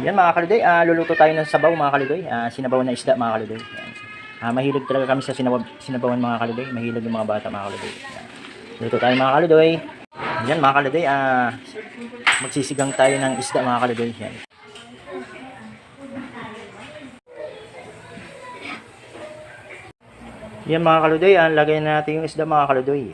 Yan mga kaludoy, luluto tayo ng sabaw mga kaludoy. Sinabaw na isda mga kaludoy. Mahilig talaga kami sa sinabawan mga kaludoy. Mahilig yung mga bata mga kaludoy. Yan. Luto tayo mga kaludoy. Yan mga kaludoy, magsisigang tayo ng isda mga kaludoy. Yan. Yan mga kaludoy, lagay na natin yung isda mga kaludoy.